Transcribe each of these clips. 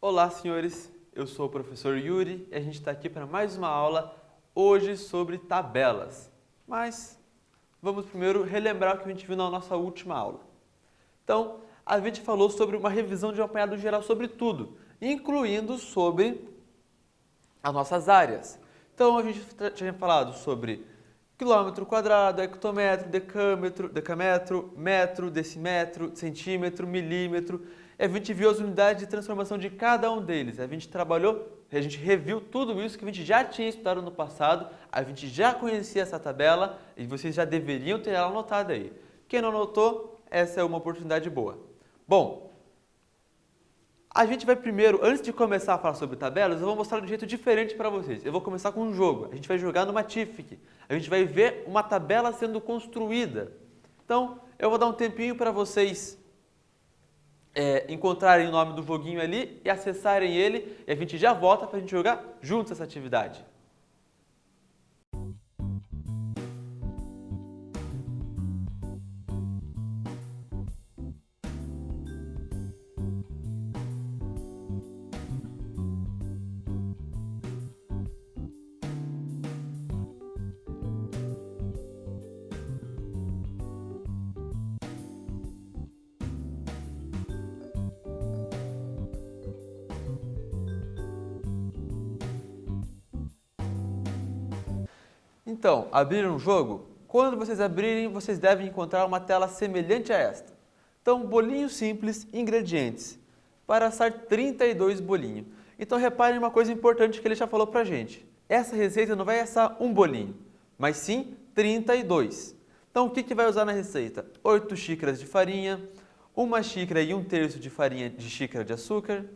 Olá, senhores! Eu sou o professor Yuri e a gente está aqui para mais uma aula hoje sobre tabelas. Mas vamos primeiro relembrar o que a gente viu na nossa última aula. Então, a gente falou sobre uma revisão de um apanhado geral sobre tudo, incluindo sobre as nossas áreas. Então, a gente tinha falado sobre quilômetro quadrado, hectômetro, decâmetro, metro, decímetro, centímetro, milímetro. E a gente viu as unidades de transformação de cada um deles. A gente trabalhou, a gente reviu tudo isso que a gente já tinha estudado no passado, a gente já conhecia essa tabela e vocês já deveriam ter ela anotada aí. Quem não anotou, essa é uma oportunidade boa. Bom, a gente vai primeiro, antes de começar a falar sobre tabelas, eu vou mostrar de um jeito diferente para vocês. Eu vou começar com um jogo. A gente vai jogar numa TIFIC. A gente vai ver uma tabela sendo construída. Então, eu vou dar um tempinho para vocês encontrarem o nome do joguinho ali e acessarem ele. E a gente já volta para a gente jogar juntos essa atividade. Então, abriram o jogo? Quando vocês abrirem, vocês devem encontrar uma tela semelhante a esta. Então, bolinho simples, ingredientes. Para assar 32 bolinhos. Então, reparem uma coisa importante que ele já falou pra gente. Essa receita não vai assar um bolinho, mas sim 32. Então, o que vai usar na receita? 8 xícaras de farinha, 1 xícara e 1/3 de farinha de xícara de açúcar,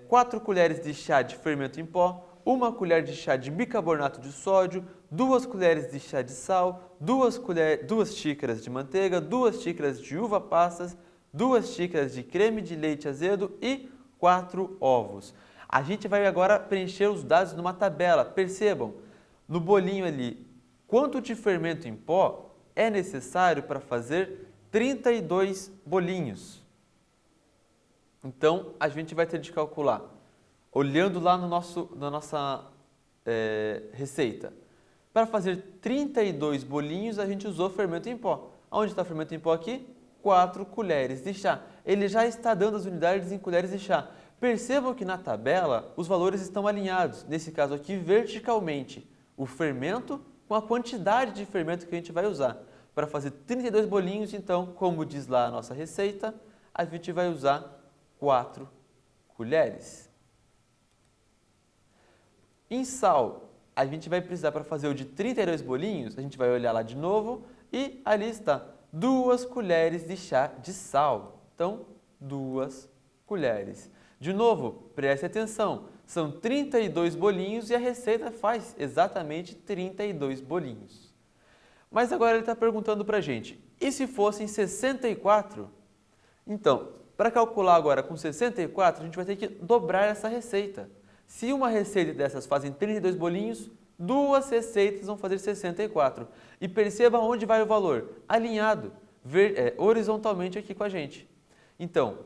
4 colheres de chá de fermento em pó, 1 colher de chá de bicarbonato de sódio, 2 colheres de chá de sal, 2 xícaras de manteiga, 2 xícaras de uva passas, 2 xícaras de creme de leite azedo e 4 ovos. A gente vai agora preencher os dados numa tabela. Percebam, no bolinho ali, quanto de fermento em pó é necessário para fazer 32 bolinhos. Então, a gente vai ter de calcular. Olhando lá na nossa receita. Para fazer 32 bolinhos, a gente usou fermento em pó. Onde está o fermento em pó aqui? 4 colheres de chá. Ele já está dando as unidades em colheres de chá. Percebam que na tabela os valores estão alinhados, nesse caso aqui verticalmente. O fermento com a quantidade de fermento que a gente vai usar. Para fazer 32 bolinhos, então, como diz lá a nossa receita, a gente vai usar 4 colheres. Em sal, a gente vai precisar para fazer o de 32 bolinhos, a gente vai olhar lá de novo e ali está, 2 colheres de chá de sal. Então, 2 colheres. De novo, preste atenção, são 32 bolinhos e a receita faz exatamente 32 bolinhos. Mas agora ele está perguntando para a gente, e se fossem 64? Então, para calcular agora com 64, a gente vai ter que dobrar essa receita. Se uma receita dessas fazem 32 bolinhos, 2 receitas vão fazer 64. E perceba onde vai o valor, alinhado, horizontalmente aqui com a gente. Então,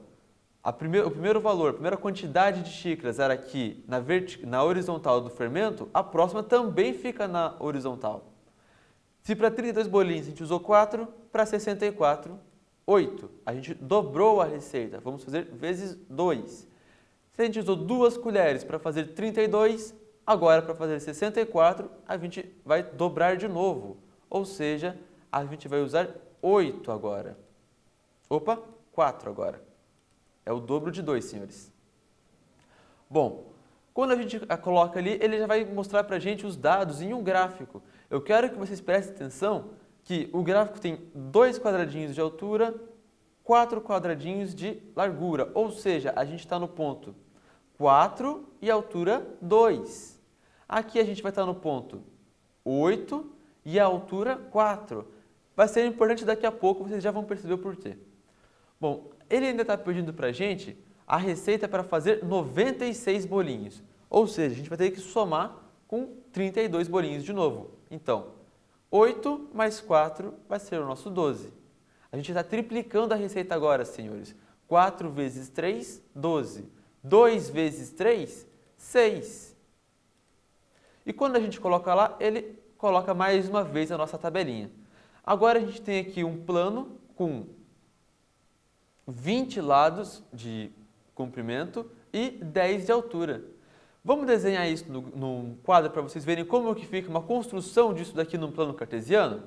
o primeiro valor, a primeira quantidade de xícaras era aqui na horizontal do fermento, a próxima também fica na horizontal. Se para 32 bolinhos a gente usou 4, para 64, 8. A gente dobrou a receita, vamos fazer vezes 2. Se a gente usou 2 colheres para fazer 32, agora para fazer 64, a gente vai dobrar de novo. Ou seja, a gente vai usar 8 agora. Opa, 4 agora. É o dobro de 2, senhores. Bom, quando a gente coloca ali, ele já vai mostrar para a gente os dados em um gráfico. Eu quero que vocês prestem atenção que o gráfico tem 2 quadradinhos de altura, 4 quadradinhos de largura. Ou seja, a gente está no ponto 4 e altura 2. Aqui a gente vai estar no ponto 8 e a altura 4. Vai ser importante daqui a pouco, vocês já vão perceber o porquê. Bom, ele ainda está pedindo para a gente a receita para fazer 96 bolinhos. Ou seja, a gente vai ter que somar com 32 bolinhos de novo. Então, 8 mais 4 vai ser o nosso 12. A gente está triplicando a receita agora, senhores. 4 vezes 3, 12. 2 vezes 3, 6. E quando a gente coloca lá, ele coloca mais uma vez a nossa tabelinha. Agora a gente tem aqui um plano com 20 lados de comprimento e 10 de altura. Vamos desenhar isso num quadro para vocês verem como que fica uma construção disso daqui num plano cartesiano?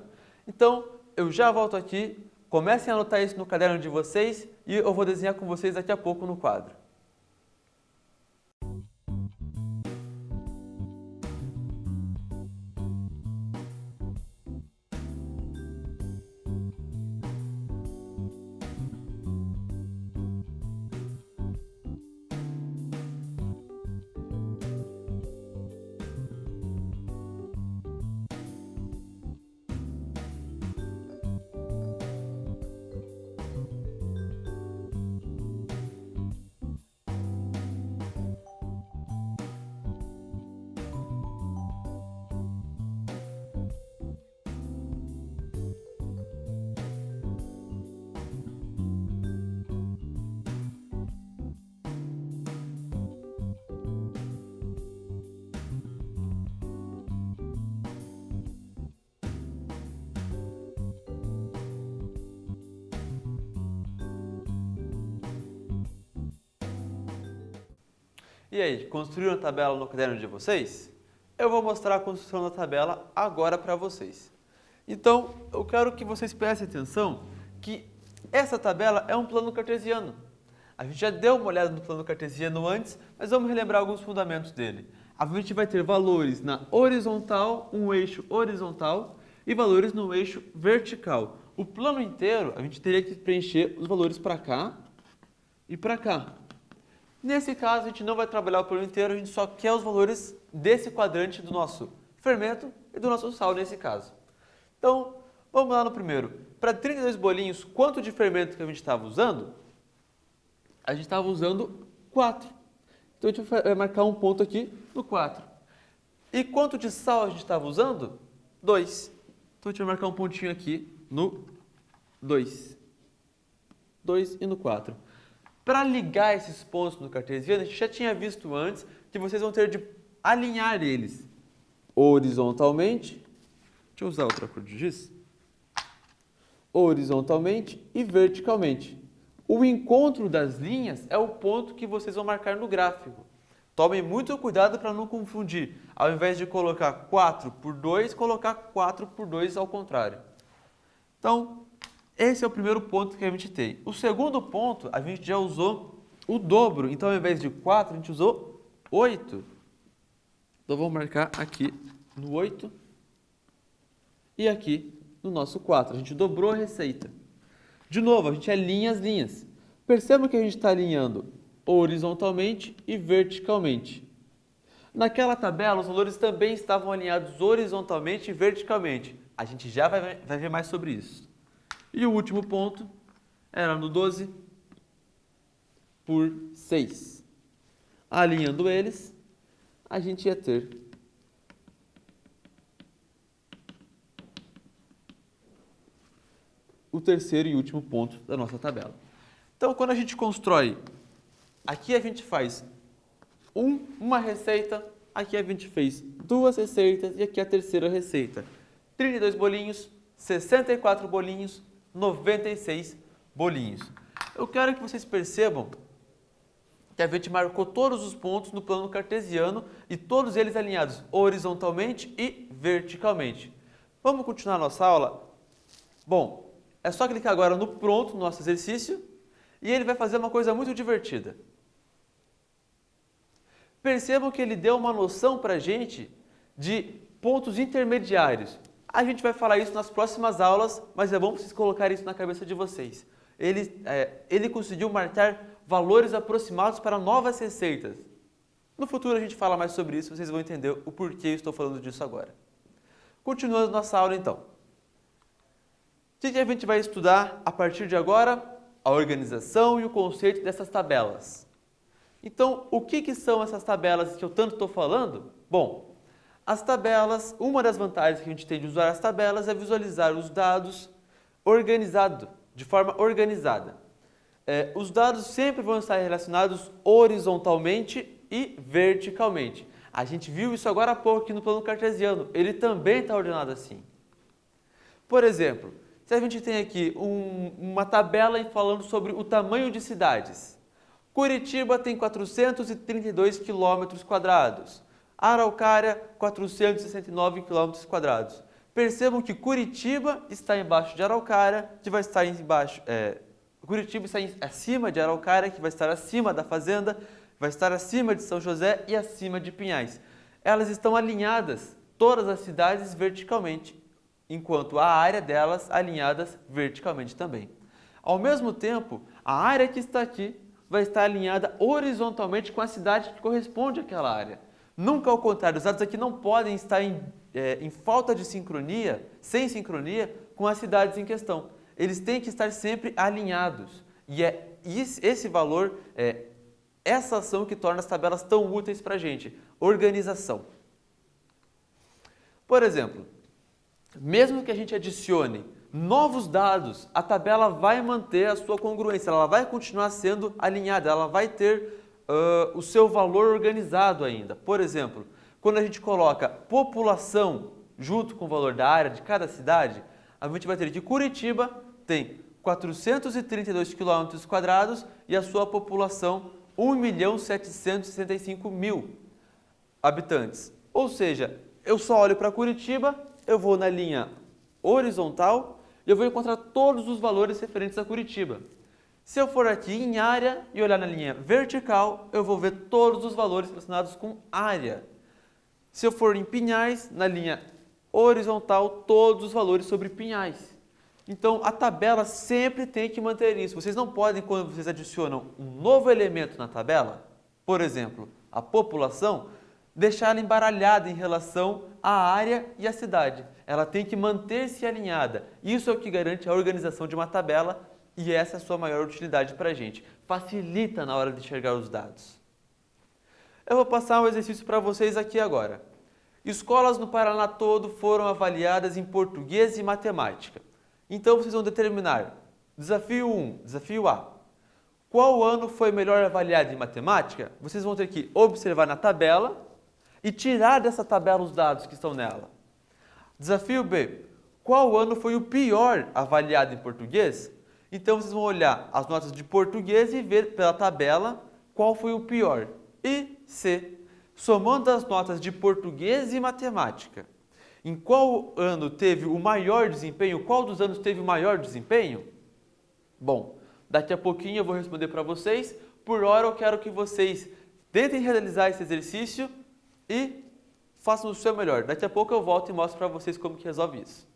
Então, eu já volto aqui, comecem a anotar isso no caderno de vocês e eu vou desenhar com vocês daqui a pouco no quadro. E aí, construíram a tabela no caderno de vocês? Eu vou mostrar a construção da tabela agora para vocês. Então, eu quero que vocês prestem atenção que essa tabela é um plano cartesiano. A gente já deu uma olhada no plano cartesiano antes, mas vamos relembrar alguns fundamentos dele. A gente vai ter valores na horizontal, um eixo horizontal, e valores no eixo vertical. O plano inteiro, a gente teria que preencher os valores para cá e para cá. Nesse caso, a gente não vai trabalhar o plano inteiro, a gente só quer os valores desse quadrante do nosso fermento e do nosso sal nesse caso. Então, vamos lá no primeiro. Para 32 bolinhos, quanto de fermento que a gente estava usando? A gente estava usando 4. Então, a gente vai marcar um ponto aqui no 4. E quanto de sal a gente estava usando? 2. Então, a gente vai marcar um pontinho aqui no 2. 2 e no 4. Para ligar esses pontos no cartesiano, a gente já tinha visto antes que vocês vão ter de alinhar eles horizontalmente. Deixa eu usar outra cor de giz. Horizontalmente e verticalmente. O encontro das linhas é o ponto que vocês vão marcar no gráfico. Tomem muito cuidado para não confundir. Ao invés de colocar 4 por 2, colocar 4 por 2 ao contrário. Então, esse é o primeiro ponto que a gente tem. O segundo ponto, a gente já usou o dobro. Então, ao invés de 4, a gente usou 8. Então, vamos marcar aqui no 8 e aqui no nosso 4. A gente dobrou a receita. De novo, a gente alinha as linhas. Perceba que a gente está alinhando horizontalmente e verticalmente. Naquela tabela, os valores também estavam alinhados horizontalmente e verticalmente. A gente já vai ver mais sobre isso. E o último ponto era no 12 por 6. Alinhando eles, a gente ia ter o terceiro e último ponto da nossa tabela. Então, quando a gente constrói, aqui a gente faz uma receita, aqui a gente fez 2 receitas e aqui a terceira receita. 32 bolinhos, 64 bolinhos, 96 bolinhos. Eu quero que vocês percebam que a gente marcou todos os pontos no plano cartesiano e todos eles alinhados horizontalmente e verticalmente. Vamos continuar a nossa aula? Bom, é só clicar agora no pronto, no nosso exercício, e ele vai fazer uma coisa muito divertida. Percebam que ele deu uma noção para a gente de pontos intermediários. A gente vai falar isso nas próximas aulas, mas é bom vocês colocarem isso na cabeça de vocês. Ele conseguiu marcar valores aproximados para novas receitas. No futuro a gente fala mais sobre isso, vocês vão entender o porquê eu estou falando disso agora. Continuando nossa aula então. O que a gente vai estudar a partir de agora? A organização e o conceito dessas tabelas. Então, o que são essas tabelas que eu tanto estou falando? Bom, As tabelas, uma das vantagens que a gente tem de usar as tabelas é visualizar os dados organizado, de forma organizada. Os dados sempre vão estar relacionados horizontalmente e verticalmente. A gente viu isso agora há pouco aqui no plano cartesiano, ele também está ordenado assim. Por exemplo, se a gente tem aqui uma tabela falando sobre o tamanho de cidades. Curitiba tem 432 km². Araucária, 469 km². Percebam que Curitiba está embaixo de Araucária, que vai estar embaixo. Curitiba está acima de Araucária, que vai estar acima da Fazenda, vai estar acima de São José e acima de Pinhais. Elas estão alinhadas, todas as cidades, verticalmente, enquanto a área delas alinhadas verticalmente também. Ao mesmo tempo, a área que está aqui vai estar alinhada horizontalmente com a cidade que corresponde àquela área. Nunca ao contrário, os dados aqui não podem estar em falta de sincronia, sem sincronia, com as cidades em questão. Eles têm que estar sempre alinhados. E é esse valor, essa ação que torna as tabelas tão úteis para a gente. Organização. Por exemplo, mesmo que a gente adicione novos dados, a tabela vai manter a sua congruência, ela vai continuar sendo alinhada, ela vai ter o seu valor organizado ainda. Por exemplo, quando a gente coloca população junto com o valor da área de cada cidade, a gente vai ter que Curitiba tem 432 km² e a sua população 1.765.000 habitantes. Ou seja, eu só olho para Curitiba, eu vou na linha horizontal e eu vou encontrar todos os valores referentes a Curitiba. Se eu for aqui em área e olhar na linha vertical, eu vou ver todos os valores relacionados com área. Se eu for em Pinhais, na linha horizontal, todos os valores sobre Pinhais. Então, a tabela sempre tem que manter isso. Vocês não podem, quando vocês adicionam um novo elemento na tabela, por exemplo, a população, deixar ela embaralhada em relação à área e à cidade. Ela tem que manter-se alinhada. Isso é o que garante a organização de uma tabela e essa é a sua maior utilidade para a gente. Facilita na hora de enxergar os dados. Eu vou passar um exercício para vocês aqui agora. Escolas no Paraná todo foram avaliadas em português e matemática. Então vocês vão determinar, desafio 1, desafio A. Qual ano foi melhor avaliado em matemática? Vocês vão ter que observar na tabela e tirar dessa tabela os dados que estão nela. Desafio B. Qual ano foi o pior avaliado em português? Então vocês vão olhar as notas de português e ver pela tabela qual foi o pior. E C. Somando as notas de português e matemática, em qual ano teve o maior desempenho? Qual dos anos teve o maior desempenho? Bom, daqui a pouquinho eu vou responder para vocês. Por hora eu quero que vocês tentem realizar esse exercício e façam o seu melhor. Daqui a pouco eu volto e mostro para vocês como que resolve isso.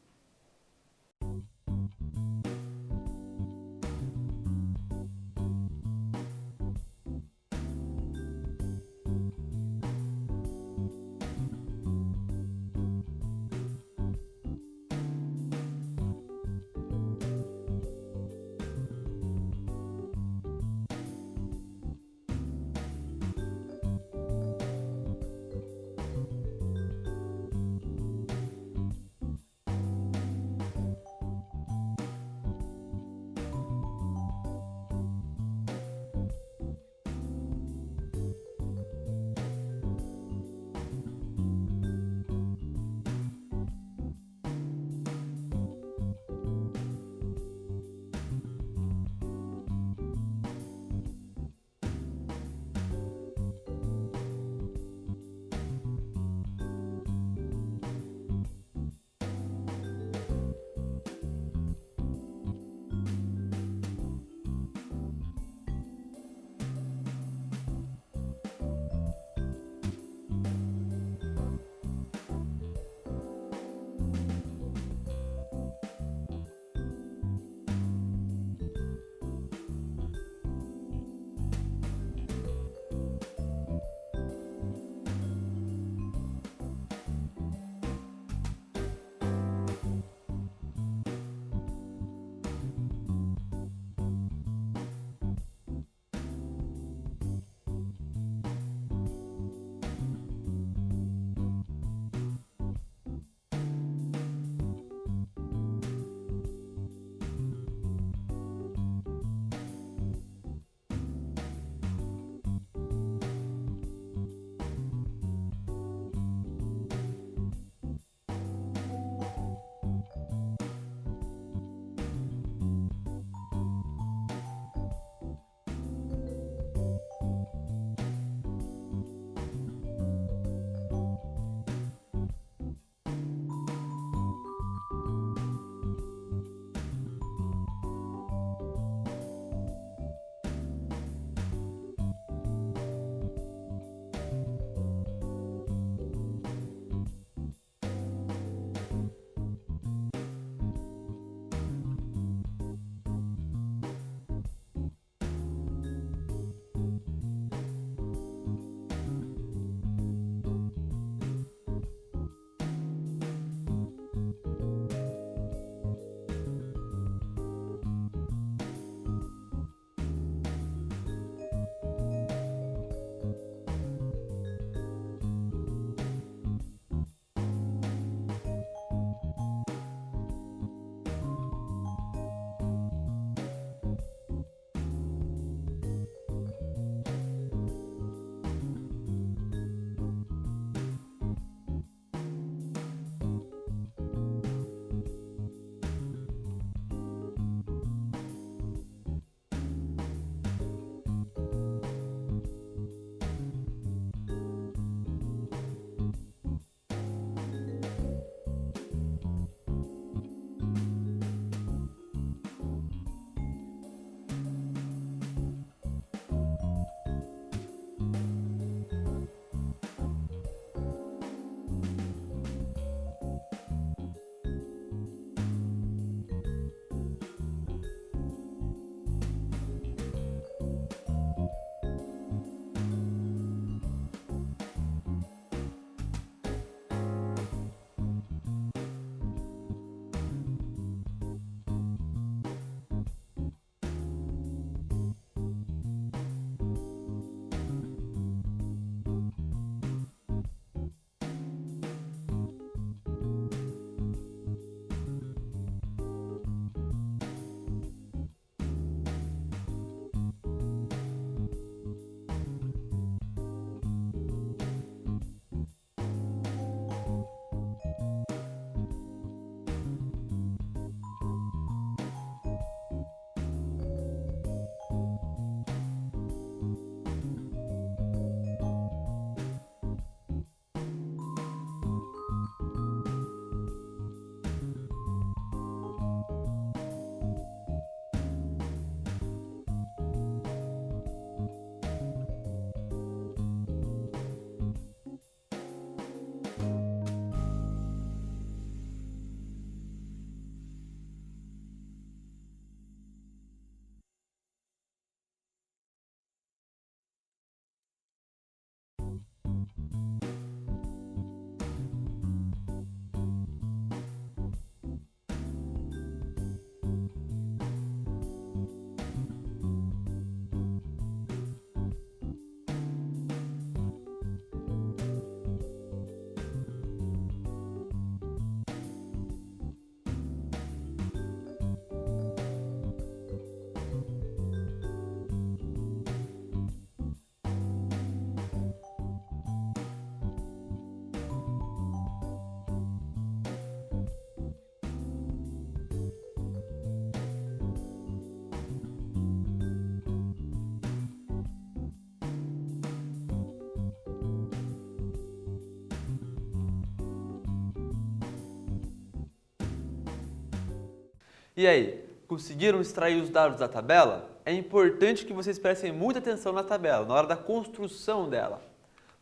E aí, conseguiram extrair os dados da tabela? É importante que vocês prestem muita atenção na tabela, na hora da construção dela.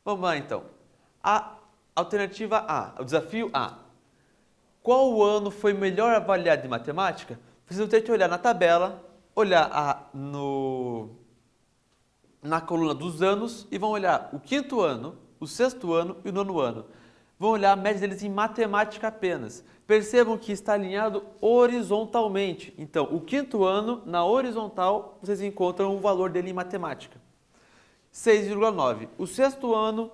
Vamos lá então. A alternativa A, o desafio A. Qual ano foi melhor avaliado em matemática? Vocês vão ter que olhar na tabela, olhar na coluna dos anos e vão olhar o quinto ano, o sexto ano e o nono ano. Vão olhar a média deles em matemática apenas. Percebam que está alinhado horizontalmente. Então, o quinto ano, na horizontal, vocês encontram o valor dele em matemática. 6,9. O sexto ano,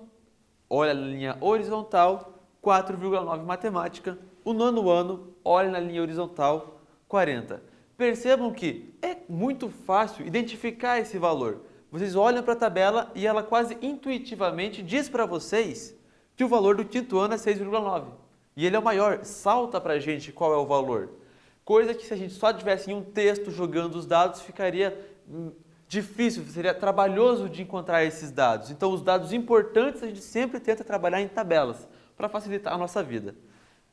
olha na linha horizontal, 4,9 matemática. O nono ano, olha na linha horizontal, 40. Percebam que é muito fácil identificar esse valor. Vocês olham para a tabela e ela quase intuitivamente diz para vocês que o valor do quinto ano é 6,9. E ele é o maior, salta para a gente qual é o valor. Coisa que se a gente só tivesse em um texto jogando os dados, ficaria difícil, seria trabalhoso de encontrar esses dados. Então os dados importantes a gente sempre tenta trabalhar em tabelas, para facilitar a nossa vida.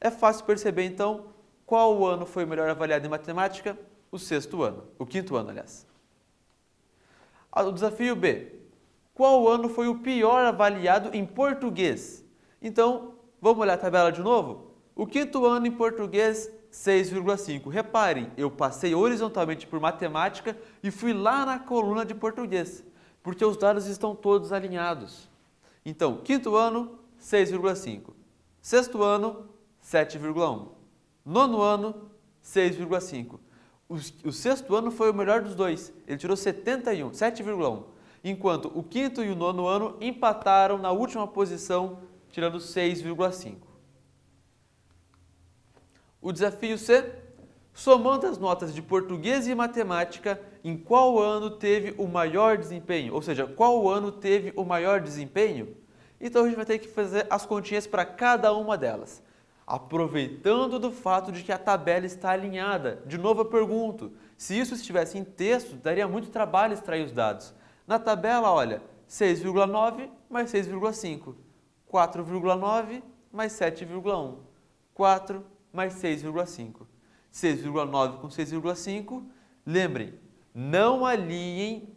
É fácil perceber então qual ano foi o melhor avaliado em matemática? O sexto ano, o quinto ano, aliás. O desafio B. Qual ano foi o pior avaliado em português? Então, vamos olhar a tabela de novo? O quinto ano em português, 6,5. Reparem, eu passei horizontalmente por matemática e fui lá na coluna de português, porque os dados estão todos alinhados. Então, quinto ano, 6,5. Sexto ano, 7,1. Nono ano, 6,5. O sexto ano foi o melhor dos dois, ele tirou 71, 7,1. Enquanto o quinto e o nono ano empataram na última posição, tirando 6,5. O desafio C, somando as notas de português e matemática, em qual ano teve o maior desempenho? Ou seja, qual ano teve o maior desempenho? Então a gente vai ter que fazer as continhas para cada uma delas. Aproveitando do fato de que a tabela está alinhada. De novo eu pergunto, se isso estivesse em texto, daria muito trabalho extrair os dados. Na tabela, olha, 6,9 mais 6,5, 4,9 mais 7,1, 4 mais 6,5. 6,9 com 6,5, lembrem, não aliem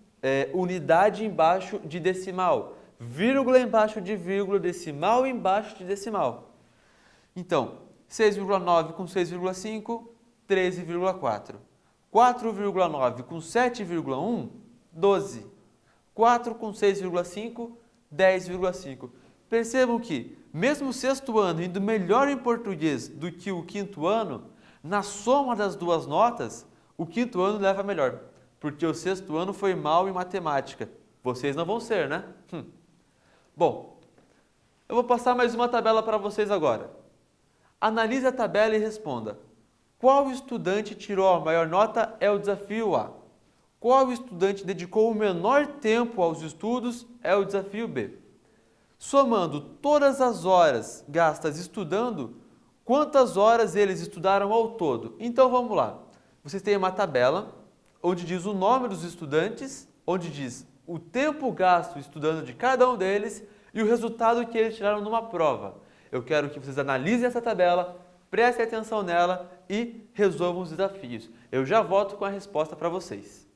unidade embaixo de decimal, vírgula embaixo de vírgula, decimal embaixo de decimal. Então, 6,9 com 6,5, 13,4. 4,9 com 7,1, 12. 4 com 6,5, 10,5. Percebam que, mesmo o sexto ano indo melhor em português do que o quinto ano, na soma das duas notas, o quinto ano leva melhor, porque o sexto ano foi mal em matemática. Vocês não vão ser, né? Bom, eu vou passar mais uma tabela para vocês agora. Analise a tabela e responda. Qual estudante tirou a maior nota é o desafio A. Qual estudante dedicou o menor tempo aos estudos é o desafio B. Somando todas as horas gastas estudando, quantas horas eles estudaram ao todo? Então vamos lá. Vocês têm uma tabela onde diz o nome dos estudantes, onde diz o tempo gasto estudando de cada um deles e o resultado que eles tiraram numa prova. Eu quero que vocês analisem essa tabela, prestem atenção nela e resolvam os desafios. Eu já volto com a resposta para vocês.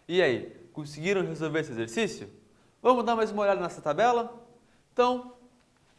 E aí, conseguiram resolver esse exercício? Vamos dar mais uma olhada nessa tabela? Então,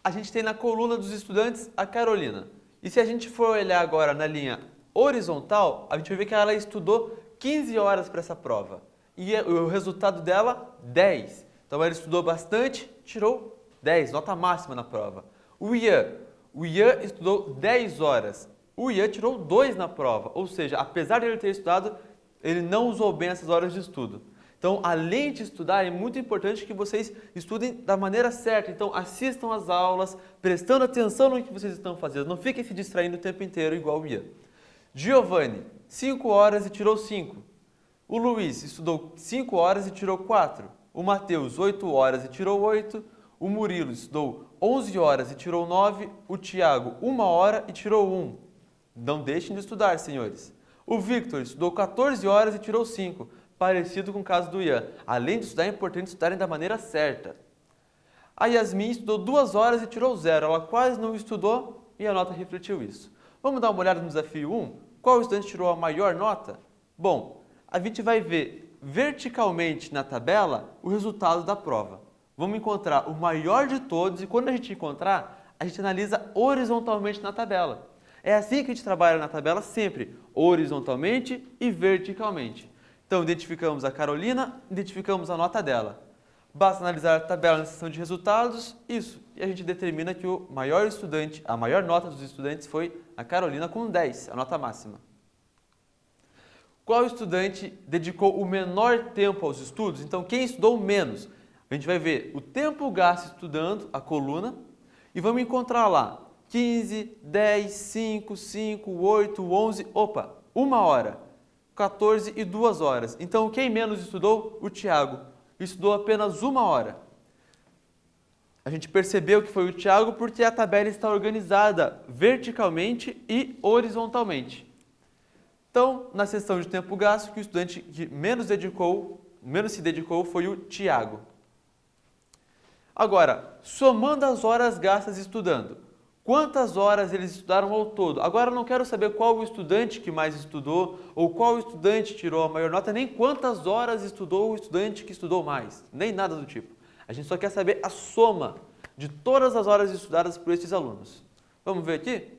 a gente tem na coluna dos estudantes a Carolina. E se a gente for olhar agora na linha horizontal, a gente vai ver que ela estudou 15 horas para essa prova. E o resultado dela, 10. Então ela estudou bastante, tirou 10, nota máxima na prova. O Ian estudou 10 horas. O Ian tirou 2 na prova. Ou seja, apesar de ele ter estudado, ele não usou bem essas horas de estudo. Então, além de estudar, é muito importante que vocês estudem da maneira certa. Então, assistam às aulas, prestando atenção no que vocês estão fazendo. Não fiquem se distraindo o tempo inteiro igual o Ian. Giovanni, 5 horas e tirou 5. O Luiz estudou 5 horas e tirou 4. O Matheus, 8 horas e tirou 8. O Murilo estudou 11 horas e tirou 9. O Tiago, 1 hora e tirou 1. Não deixem de estudar, senhores. O Victor estudou 14 horas e tirou 5. Parecido com o caso do Ian. Além de estudar, é importante estudarem da maneira certa. A Yasmin estudou 2 horas e tirou 0. Ela quase não estudou e a nota refletiu isso. Vamos dar uma olhada no desafio 1? Qual estudante tirou a maior nota? Bom, a gente vai ver verticalmente na tabela o resultado da prova. Vamos encontrar o maior de todos e quando a gente encontrar, a gente analisa horizontalmente na tabela. É assim que a gente trabalha na tabela sempre, horizontalmente e verticalmente. Então, identificamos a Carolina, identificamos a nota dela. Basta analisar a tabela na seção de resultados, isso. E a gente determina que o maior estudante, a maior nota dos estudantes foi a Carolina com 10, a nota máxima. Qual estudante dedicou o menor tempo aos estudos? Então, quem estudou menos? A gente vai ver o tempo gasto estudando, a coluna, e vamos encontrar lá 15, 10, 5, 5, 8, 11, 1 hora. 14 e 2 horas. Então, quem menos estudou? O Tiago. Estudou apenas 1 hora. A gente percebeu que foi o Tiago porque a tabela está organizada verticalmente e horizontalmente. Então, na seção de tempo gasto, que o estudante que menos se dedicou foi o Tiago. Agora, somando as horas gastas estudando, quantas horas eles estudaram ao todo? Agora eu não quero saber qual o estudante que mais estudou ou qual estudante tirou a maior nota, nem quantas horas estudou o estudante que estudou mais, nem nada do tipo. A gente só quer saber a soma de todas as horas estudadas por esses alunos. Vamos ver aqui?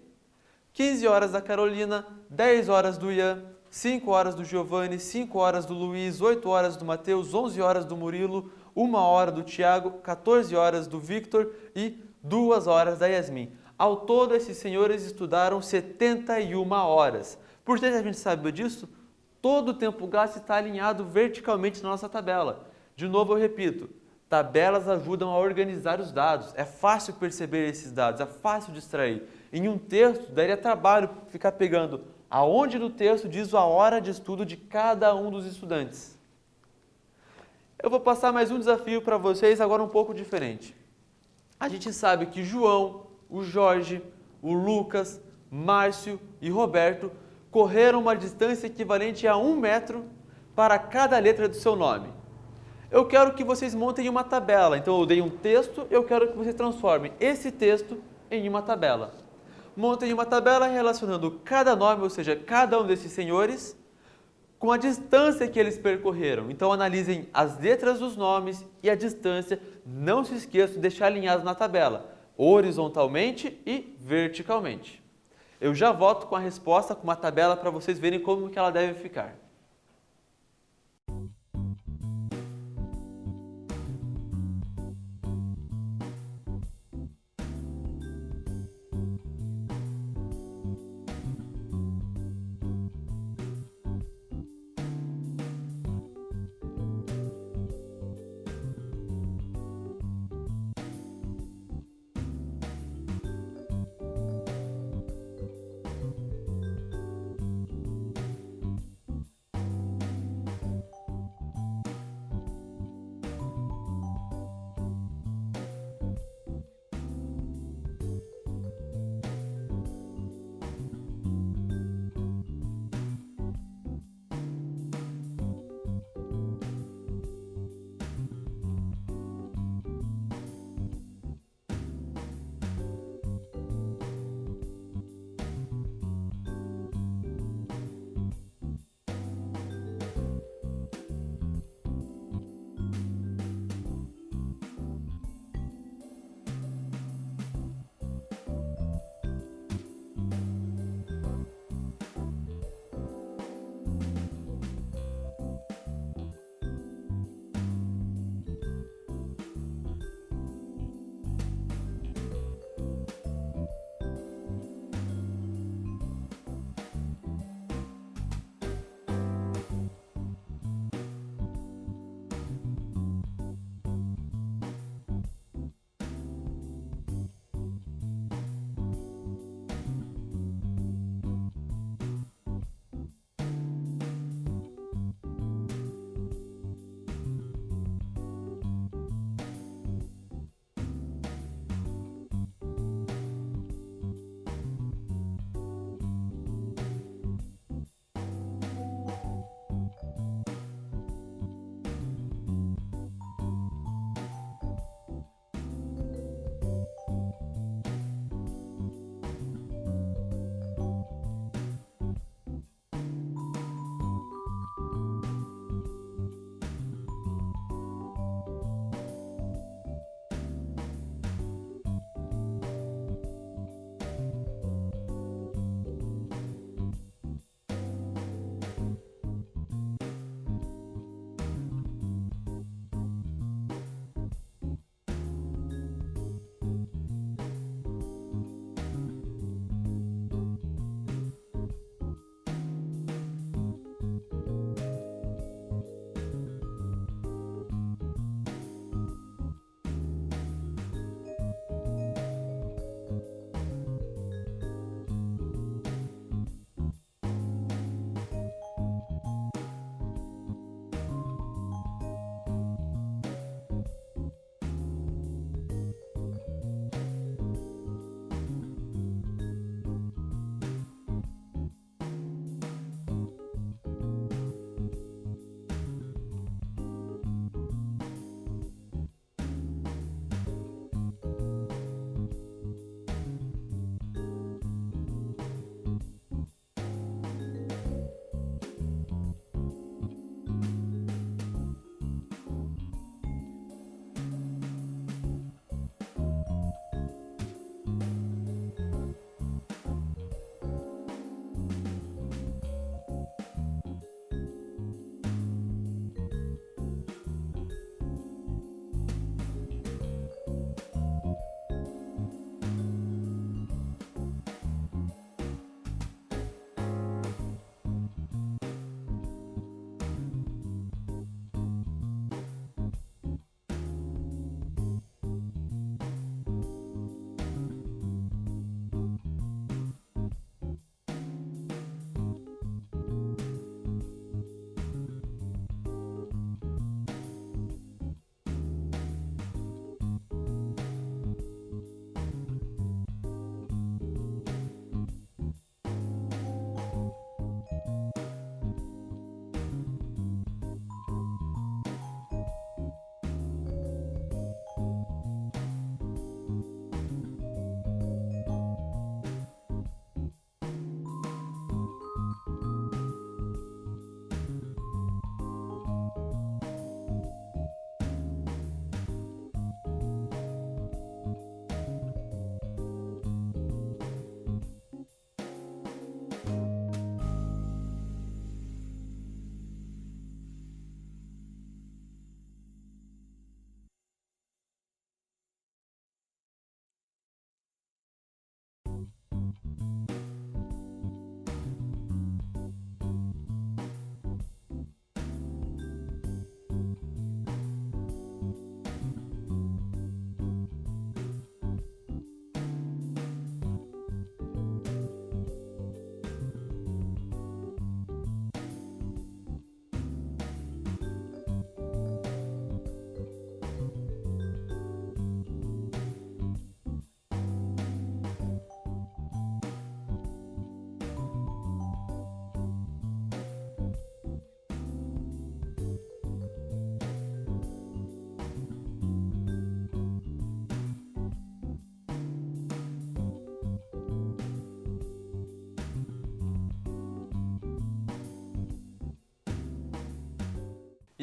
15 horas da Carolina, 10 horas do Ian, 5 horas do Giovanni, 5 horas do Luiz, 8 horas do Matheus, 11 horas do Murilo, 1 hora do Tiago, 14 horas do Victor e 2 horas da Yasmin. Ao todo, esses senhores estudaram 71 horas. Por que a gente sabe disso? Todo o tempo gasto está alinhado verticalmente na nossa tabela. De novo, eu repito, tabelas ajudam a organizar os dados. É fácil perceber esses dados, é fácil de extrair. Em um texto, daria trabalho ficar pegando aonde no texto diz a hora de estudo de cada um dos estudantes. Eu vou passar mais um desafio para vocês, agora um pouco diferente. A gente sabe que João, o Jorge, o Lucas, Márcio e Roberto correram uma distância equivalente a 1 metro para cada letra do seu nome. Eu quero que vocês montem uma tabela, então eu dei um texto, eu quero que vocês transformem esse texto em uma tabela. Montem uma tabela relacionando cada nome, ou seja, cada um desses senhores, com a distância que eles percorreram. Então analisem as letras dos nomes e a distância. Não se esqueçam de deixar alinhados na tabela, horizontalmente e verticalmente. Eu já volto com a resposta, com uma tabela para vocês verem como que ela deve ficar.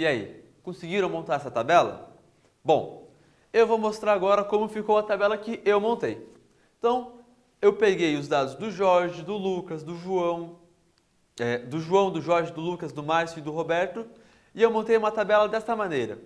E aí, conseguiram montar essa tabela? Bom, eu vou mostrar agora como ficou a tabela que eu montei. Então, eu peguei os dados do Jorge, do Lucas, do João, do Jorge, do Lucas, do Márcio e do Roberto, e eu montei uma tabela desta maneira.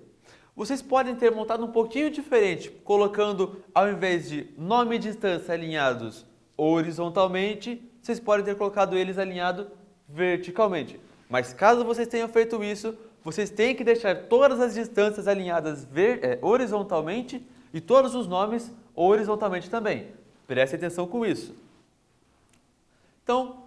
Vocês podem ter montado um pouquinho diferente, colocando, ao invés de nome e distância alinhados horizontalmente, vocês podem ter colocado eles alinhados verticalmente. Mas caso vocês tenham feito isso, vocês têm que deixar todas as distâncias alinhadas horizontalmente e todos os nomes horizontalmente também. Preste atenção com isso. Então,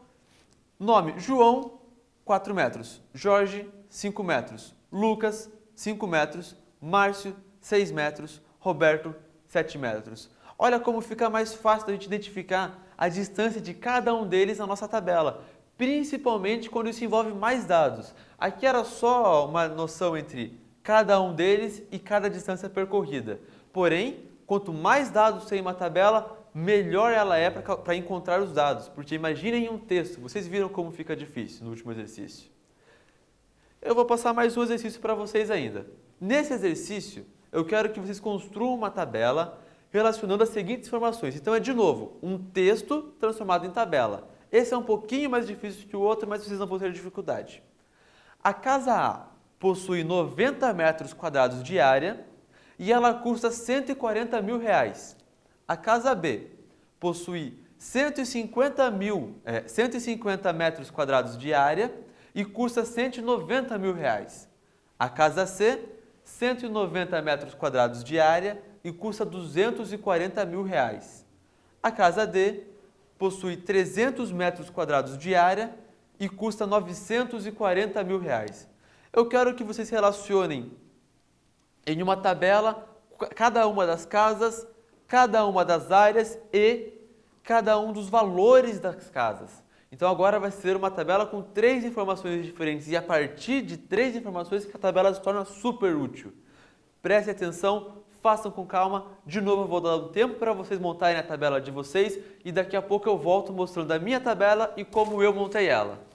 nome João, 4 metros. Jorge, 5 metros. Lucas, 5 metros. Márcio, 6 metros. Roberto, 7 metros. Olha como fica mais fácil da gente identificar a distância de cada um deles na nossa tabela, principalmente quando isso envolve mais dados. Aqui era só uma noção entre cada um deles e cada distância percorrida. Porém, quanto mais dados tem uma tabela, melhor ela é para encontrar os dados. Porque imaginem um texto, vocês viram como fica difícil no último exercício. Eu vou passar mais um exercício para vocês ainda. Nesse exercício, eu quero que vocês construam uma tabela relacionando as seguintes informações. Então é, de novo, um texto transformado em tabela. Esse é um pouquinho mais difícil que o outro, mas vocês não vão ter dificuldade. A casa A possui 90 metros quadrados de área e ela custa 140 mil reais. A casa B possui 150 metros quadrados de área e custa 190 mil reais. A casa C, 190 metros quadrados de área e custa 240 mil reais. A casa D possui 300 metros quadrados de área e custa 940 mil reais. Eu quero que vocês relacionem em uma tabela cada uma das casas, cada uma das áreas e cada um dos valores das casas. Então agora vai ser uma tabela com 3 informações diferentes e a partir de 3 informações que a tabela se torna super útil. Prestem atenção, façam com calma. De novo eu vou dar um tempo para vocês montarem a tabela de vocês e daqui a pouco eu volto mostrando a minha tabela e como eu montei ela.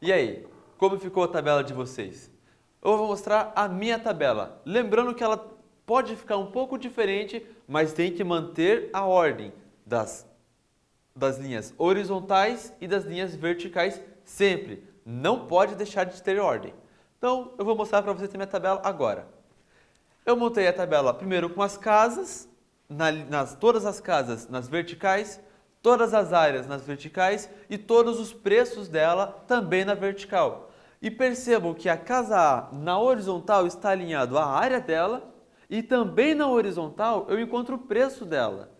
E aí, como ficou a tabela de vocês? Eu vou mostrar a minha tabela, lembrando que ela pode ficar um pouco diferente, mas tem que manter a ordem das linhas horizontais e das linhas verticais sempre. Não pode deixar de ter ordem. Então, eu vou mostrar para vocês a minha tabela agora. Eu montei a tabela primeiro com as casas, todas as casas nas verticais, todas as áreas nas verticais e todos os preços dela também na vertical. E percebam que a casa A na horizontal está alinhado à área dela e também na horizontal eu encontro o preço dela.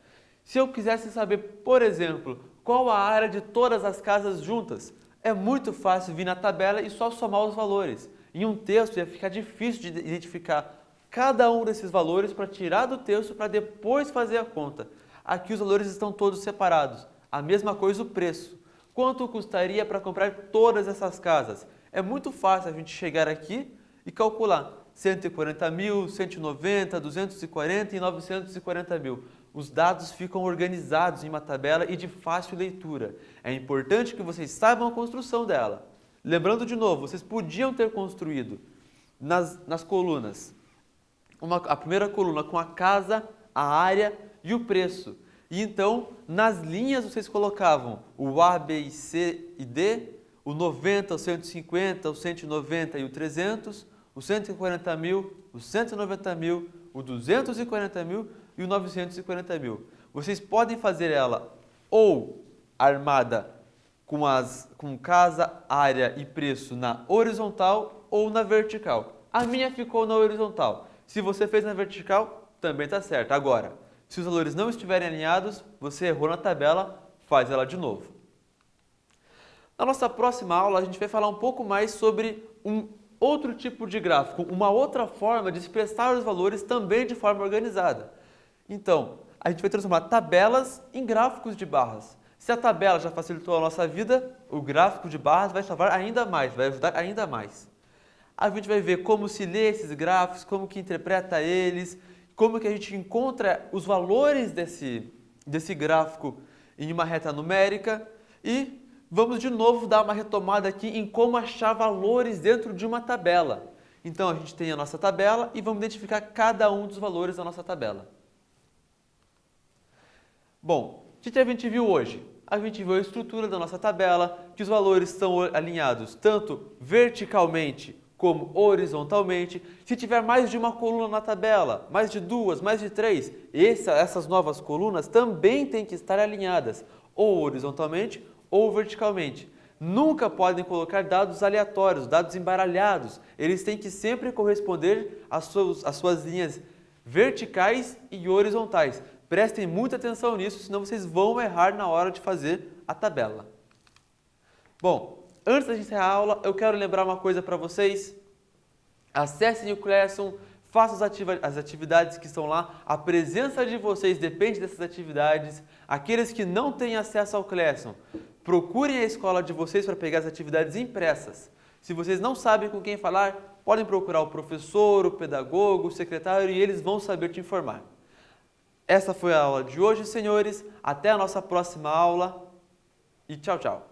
Se eu quisesse saber, por exemplo, qual a área de todas as casas juntas, é muito fácil vir na tabela e só somar os valores. Em um texto ia ficar difícil de identificar cada um desses valores para tirar do texto para depois fazer a conta. Aqui os valores estão todos separados. A mesma coisa o preço. Quanto custaria para comprar todas essas casas? É muito fácil a gente chegar aqui e calcular 140 mil, 190, 240 e 940 mil. Os dados ficam organizados em uma tabela e de fácil leitura. É importante que vocês saibam a construção dela. Lembrando de novo, vocês podiam ter construído nas colunas a primeira coluna com a casa, a área e o preço. E então, nas linhas vocês colocavam o A, B, C e D, o 90, o 150, o 190 e o 300, o 140 mil, o 190 mil, o 240 mil e o 940 mil. Vocês podem fazer ela ou armada com casa, área e preço na horizontal ou na vertical. A minha ficou na horizontal. Se você fez na vertical, também está certo. Agora, se os valores não estiverem alinhados, você errou na tabela, faz ela de novo. Na nossa próxima aula, a gente vai falar um pouco mais sobre um outro tipo de gráfico, uma outra forma de expressar os valores também de forma organizada. Então, a gente vai transformar tabelas em gráficos de barras. Se a tabela já facilitou a nossa vida, o gráfico de barras vai salvar ainda mais, vai ajudar ainda mais. A gente vai ver como se lê esses gráficos, como que interpreta eles, como que a gente encontra os valores desse gráfico em uma reta numérica e vamos de novo dar uma retomada aqui em como achar valores dentro de uma tabela. Então a gente tem a nossa tabela e vamos identificar cada um dos valores da nossa tabela. Bom, o que a gente viu hoje? A gente viu a estrutura da nossa tabela, que os valores estão alinhados tanto verticalmente como horizontalmente. Se tiver mais de uma coluna na tabela, mais de duas, mais de três, essas novas colunas também têm que estar alinhadas, ou horizontalmente ou verticalmente. Nunca podem colocar dados aleatórios, dados embaralhados. Eles têm que sempre corresponder às suas linhas verticais e horizontais. Prestem muita atenção nisso, senão vocês vão errar na hora de fazer a tabela. Bom, antes da gente encerrar a aula, eu quero lembrar uma coisa para vocês. Acessem o Classroom, façam as atividades que estão lá. A presença de vocês depende dessas atividades. Aqueles que não têm acesso ao Classroom, procurem a escola de vocês para pegar as atividades impressas. Se vocês não sabem com quem falar, podem procurar o professor, o pedagogo, o secretário e eles vão saber te informar. Essa foi a aula de hoje, senhores. Até a nossa próxima aula e tchau, tchau.